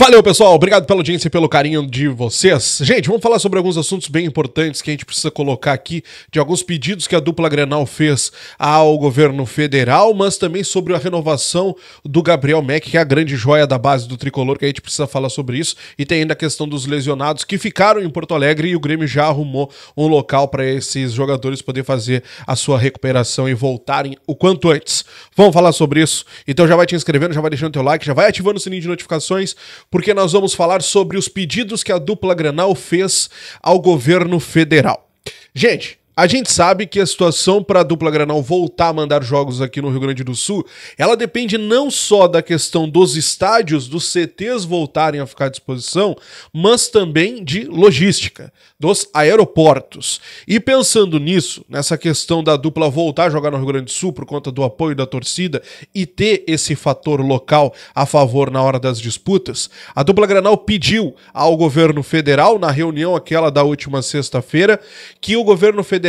Valeu, pessoal. Obrigado pela audiência e pelo carinho de vocês. Gente, vamos falar sobre alguns assuntos bem importantes que a gente precisa colocar aqui, de alguns pedidos que a dupla Grenal fez ao governo federal, mas também sobre a renovação do Gabriel Mack, que é a grande joia da base do tricolor, que a gente precisa falar sobre isso. E tem ainda a questão dos lesionados que ficaram em Porto Alegre e o Grêmio já arrumou um local para esses jogadores poderem fazer a sua recuperação e voltarem o quanto antes. Vamos falar sobre isso? Então já vai te inscrevendo, já vai deixando teu like, já vai ativando o sininho de notificações, porque nós vamos falar sobre os pedidos que a dupla Grenal fez ao governo federal. Gente, a gente sabe que a situação para a dupla Grenal voltar a mandar jogos aqui no Rio Grande do Sul, ela depende não só da questão dos estádios, dos CTs voltarem a ficar à disposição, mas também de logística, dos aeroportos. E pensando nisso, nessa questão da dupla voltar a jogar no Rio Grande do Sul por conta do apoio da torcida e ter esse fator local a favor na hora das disputas, a dupla Grenal pediu ao governo federal, na reunião aquela da última sexta-feira, que o governo federal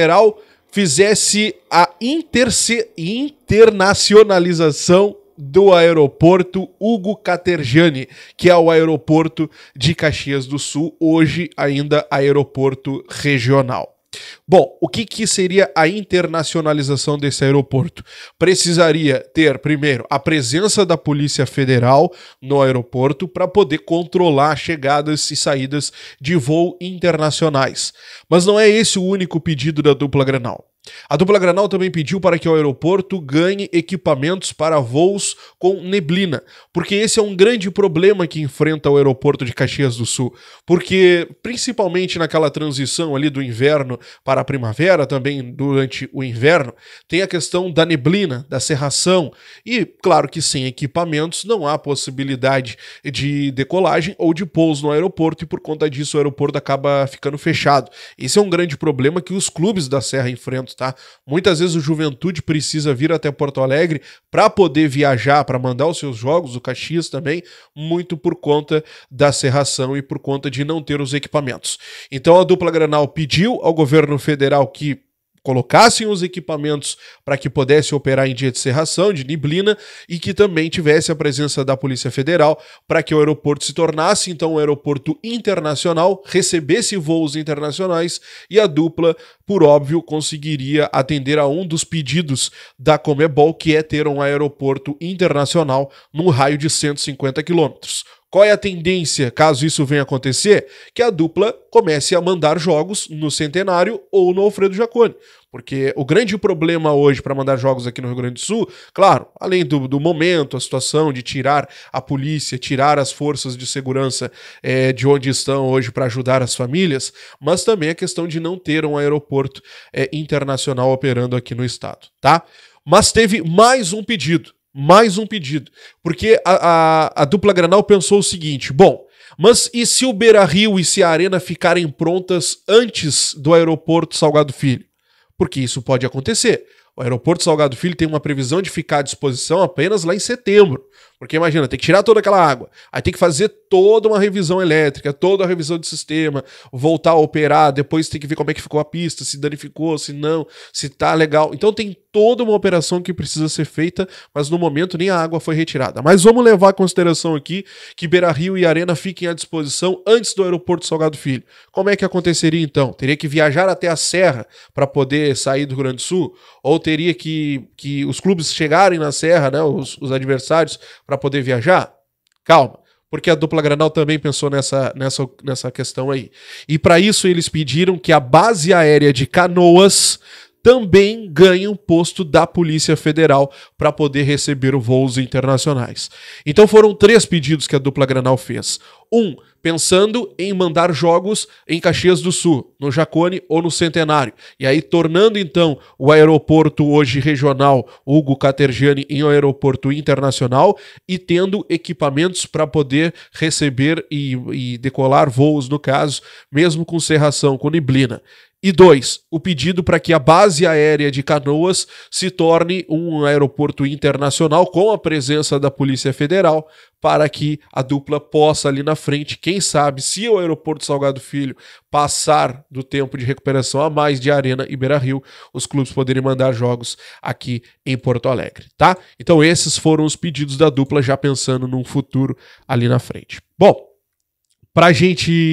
fizesse a internacionalização do aeroporto Hugo Catergiani, que é o aeroporto de Caxias do Sul, hoje ainda aeroporto regional. Bom, o que seria a internacionalização desse aeroporto? Precisaria ter, primeiro, a presença da Polícia Federal no aeroporto para poder controlar chegadas e saídas de voo internacionais. Mas não é esse o único pedido da dupla Grenal. A dupla Grenal também pediu para que o aeroporto ganhe equipamentos para voos com neblina, porque esse é um grande problema que enfrenta o aeroporto de Caxias do Sul, porque principalmente naquela transição ali do inverno para a primavera, também durante o inverno, tem a questão da neblina, da cerração, e claro que sem equipamentos não há possibilidade de decolagem ou de pouso no aeroporto, e por conta disso o aeroporto acaba ficando fechado. Esse é um grande problema que os clubes da Serra enfrentam. Tá? Muitas vezes o Juventude precisa vir até Porto Alegre para poder viajar, para mandar os seus jogos, o Caxias também, muito por conta da cerração e por conta de não ter os equipamentos. Então a dupla Grenal pediu ao governo federal que colocassem os equipamentos para que pudesse operar em dia de cerração, de neblina, e que também tivesse a presença da Polícia Federal para que o aeroporto se tornasse então um aeroporto internacional, recebesse voos internacionais e a dupla, por óbvio, conseguiria atender a um dos pedidos da Conmebol, que é ter um aeroporto internacional num raio de 150 quilômetros. Qual é a tendência, caso isso venha acontecer? Que a dupla comece a mandar jogos no Centenário ou no Alfredo Jaconi. Porque o grande problema hoje para mandar jogos aqui no Rio Grande do Sul, claro, além do momento, a situação de tirar a polícia, tirar as forças de segurança de onde estão hoje para ajudar as famílias, mas também a questão de não ter um aeroporto internacional operando aqui no estado, tá? Mas teve mais um pedido. Porque a dupla Grenal pensou o seguinte, bom, mas e se o Beira-Rio e se a Arena ficarem prontas antes do aeroporto Salgado Filho? Porque isso pode acontecer. O aeroporto Salgado Filho tem uma previsão de ficar à disposição apenas lá em setembro. Porque imagina, tem que tirar toda aquela água, aí tem que fazer toda uma revisão elétrica, toda a revisão de sistema, voltar a operar, depois tem que ver como é que ficou a pista, se danificou, se não, se tá legal. Então tem toda uma operação que precisa ser feita, mas no momento nem a água foi retirada. Mas vamos levar em consideração aqui que Beira-Rio e Arena fiquem à disposição antes do aeroporto Salgado Filho. Como é que aconteceria então? Teria que viajar até a Serra para poder sair do Rio Grande do Sul? Ou teria que os clubes chegarem na Serra, né, os adversários, para poder viajar? Calma, porque a dupla Grenal também pensou nessa questão aí. E para isso eles pediram que a base aérea de Canoas também ganhe um posto da Polícia Federal para poder receber voos internacionais. Então foram 3 pedidos que a dupla Grenal fez. Pensando em mandar jogos em Caxias do Sul, no Jaconi ou no Centenário. E aí tornando então o aeroporto hoje regional Hugo Catergiani em um aeroporto internacional e tendo equipamentos para poder receber e decolar voos, no caso, mesmo com cerração, com neblina. E 2, o pedido para que a base aérea de Canoas se torne um aeroporto internacional com a presença da Polícia Federal, para que a dupla possa ali na frente, quem sabe, se o aeroporto Salgado Filho passar do tempo de recuperação a mais de Arena e Beira-Rio, os clubes poderem mandar jogos aqui em Porto Alegre, tá? Então esses foram os pedidos da dupla, já pensando num futuro ali na frente. Bom, Pra gente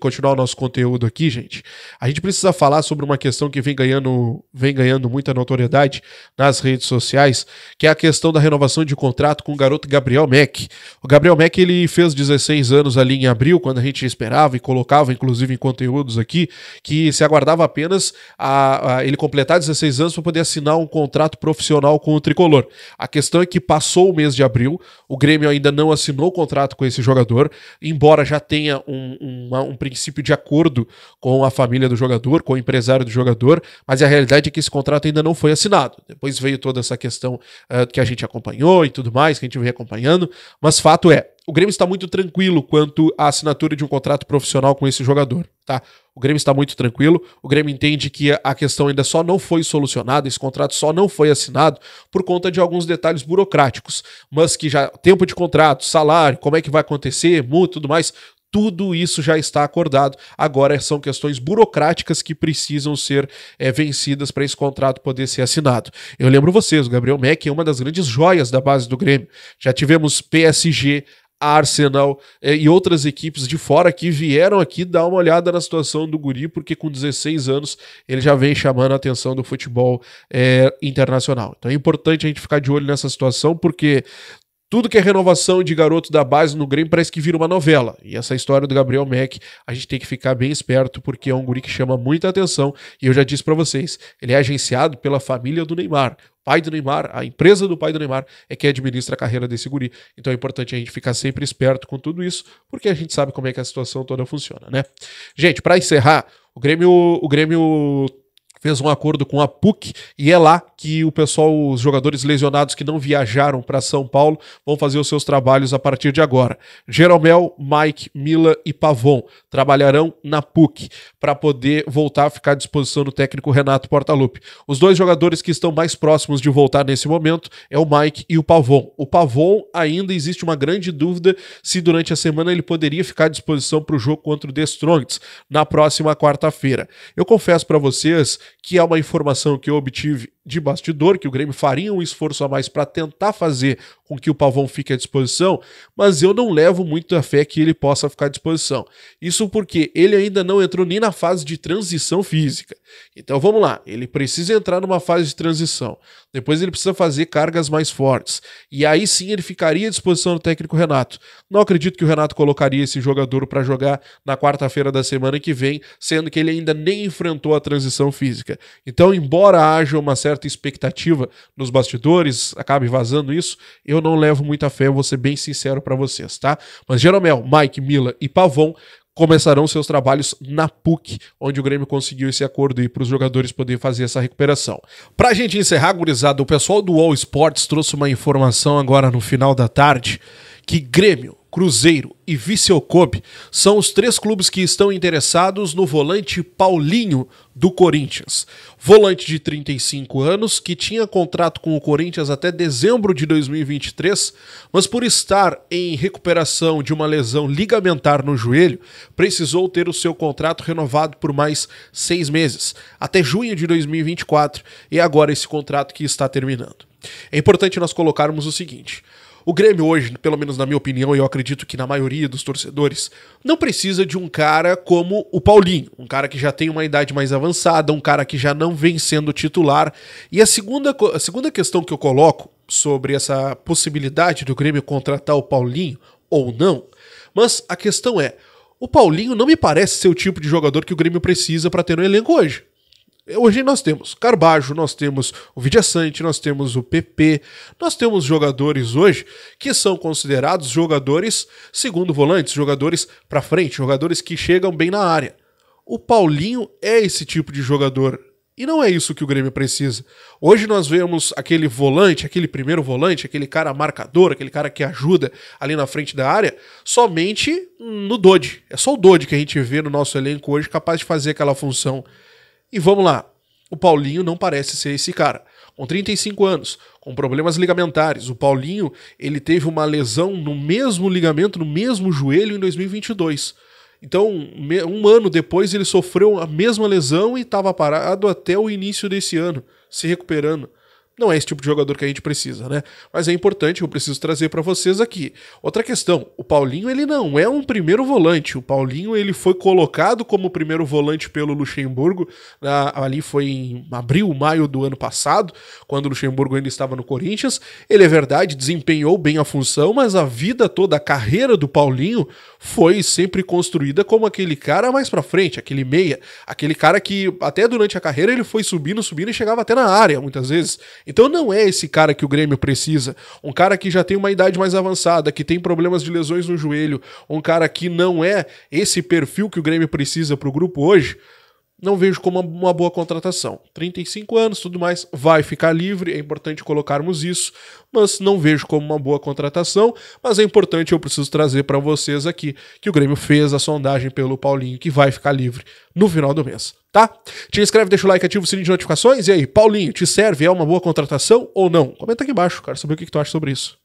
continuar o nosso conteúdo aqui, gente, a gente precisa falar sobre uma questão que vem ganhando muita notoriedade nas redes sociais, que é a questão da renovação de contrato com o garoto Gabriel Mack. O Gabriel Mack, ele fez 16 anos ali em abril, quando a gente esperava e colocava, inclusive, em conteúdos aqui, que se aguardava apenas ele completar 16 anos para poder assinar um contrato profissional com o Tricolor. A questão é que passou o mês de abril, o Grêmio ainda não assinou o contrato com esse jogador, embora já tenha um princípio de acordo com a família do jogador, com o empresário do jogador, mas a realidade é que esse contrato ainda não foi assinado. Depois veio toda essa questão que a gente acompanhou e tudo mais, que a gente vem acompanhando, mas fato é, o Grêmio está muito tranquilo quanto à assinatura de um contrato profissional com esse jogador, tá? O Grêmio está muito tranquilo, o Grêmio entende que a questão ainda só não foi solucionada, esse contrato só não foi assinado por conta de alguns detalhes burocráticos, mas que já tempo de contrato, salário, como é que vai acontecer, multa e tudo mais, tudo isso já está acordado. Agora são questões burocráticas que precisam ser vencidas para esse contrato poder ser assinado. Eu lembro vocês, o Gabriel Mack é uma das grandes joias da base do Grêmio. Já tivemos PSG, Arsenal e outras equipes de fora que vieram aqui dar uma olhada na situação do guri, porque com 16 anos ele já vem chamando a atenção do futebol internacional. Então é importante a gente ficar de olho nessa situação, porque tudo que é renovação de garoto da base no Grêmio parece que vira uma novela. E essa história do Gabriel Mack, a gente tem que ficar bem esperto, porque é um guri que chama muita atenção. E eu já disse pra vocês, ele é agenciado pela família do Neymar. O pai do Neymar, a empresa do pai do Neymar é que administra a carreira desse guri. Então é importante a gente ficar sempre esperto com tudo isso, porque a gente sabe como é que a situação toda funciona, né? Gente, pra encerrar, o Grêmio fez um acordo com a PUC e é lá que o pessoal, os jogadores lesionados que não viajaram para São Paulo vão fazer os seus trabalhos a partir de agora. Jeromel, Mike, Mila e Pavon trabalharão na PUC para poder voltar a ficar à disposição do técnico Renato Portaluppi. Os dois jogadores que estão mais próximos de voltar nesse momento é o Mike e o Pavon. O Pavon ainda existe uma grande dúvida se durante a semana ele poderia ficar à disposição para o jogo contra o The Strongest na próxima quarta-feira. Eu confesso para vocês que é uma informação que eu obtive de bastidor, que o Grêmio faria um esforço a mais para tentar fazer com que o Pavon fique à disposição, mas eu não levo muito a fé que ele possa ficar à disposição. Isso porque ele ainda não entrou nem na fase de transição física. Então vamos lá, ele precisa entrar numa fase de transição, depois ele precisa fazer cargas mais fortes, e aí sim ele ficaria à disposição do técnico Renato. Não acredito que o Renato colocaria esse jogador para jogar na quarta-feira da semana que vem, sendo que ele ainda nem enfrentou a transição física. Então, embora haja uma certa expectativa nos bastidores, acabe vazando isso, eu não levo muita fé, vou ser bem sincero para vocês, tá? Mas Jeromel, Mike, Mila e Pavon começarão seus trabalhos na PUC, onde o Grêmio conseguiu esse acordo aí para os jogadores poderem fazer essa recuperação. Pra gente encerrar, gurizada, o pessoal do All Sports trouxe uma informação agora no final da tarde, que Grêmio, Cruzeiro e Vissel Kobe são os 3 clubes que estão interessados no volante Paulinho do Corinthians. Volante de 35 anos, que tinha contrato com o Corinthians até dezembro de 2023, mas por estar em recuperação de uma lesão ligamentar no joelho, precisou ter o seu contrato renovado por mais 6 meses, até junho de 2024, e agora esse contrato que está terminando. É importante nós colocarmos o seguinte: o Grêmio hoje, pelo menos na minha opinião, e eu acredito que na maioria dos torcedores, não precisa de um cara como o Paulinho, um cara que já tem uma idade mais avançada, um cara que já não vem sendo titular. E a segunda questão que eu coloco sobre essa possibilidade do Grêmio contratar o Paulinho ou não, mas a questão é, o Paulinho não me parece ser o tipo de jogador que o Grêmio precisa para ter no elenco hoje. Hoje nós temos Carbajo, nós temos o Vidiaçante, nós temos o PP, nós temos jogadores hoje que são considerados jogadores segundo volantes, jogadores pra frente, jogadores que chegam bem na área. O Paulinho é esse tipo de jogador E não é isso que o Grêmio precisa. Hoje nós vemos aquele volante, aquele primeiro volante, aquele cara marcador, aquele cara que ajuda ali na frente da área, somente no Dodi. É só o Dodi que a gente vê no nosso elenco hoje capaz de fazer aquela função. E vamos lá, o Paulinho não parece ser esse cara. Com 35 anos, com problemas ligamentares, o Paulinho ele teve uma lesão no mesmo ligamento, no mesmo joelho em 2022. Então, um ano depois ele sofreu a mesma lesão e estava parado até o início desse ano, se recuperando. Não é esse tipo de jogador que a gente precisa, né? Mas é importante, eu preciso trazer para vocês aqui. Outra questão, o Paulinho ele não é um primeiro volante. O Paulinho ele foi colocado como primeiro volante pelo Luxemburgo, ali foi em abril, maio do ano passado, quando o Luxemburgo ainda estava no Corinthians. Ele, é verdade, desempenhou bem a função, mas a vida toda, a carreira do Paulinho foi sempre construída como aquele cara mais pra frente, aquele meia, aquele cara que até durante a carreira ele foi subindo e chegava até na área, muitas vezes. Então não é esse cara que o Grêmio precisa, um cara que já tem uma idade mais avançada, que tem problemas de lesões no joelho, um cara que não é esse perfil que o Grêmio precisa pro grupo hoje. Não vejo como uma boa contratação. 35 anos, tudo mais, vai ficar livre, é importante colocarmos isso, mas não vejo como uma boa contratação, mas é importante, eu preciso trazer para vocês aqui que o Grêmio fez a sondagem pelo Paulinho, que vai ficar livre no final do mês, tá? Te inscreve, deixa o like, ativa o sininho de notificações, e aí, Paulinho, te serve? É uma boa contratação ou não? Comenta aqui embaixo, quero saber o que tu acha sobre isso.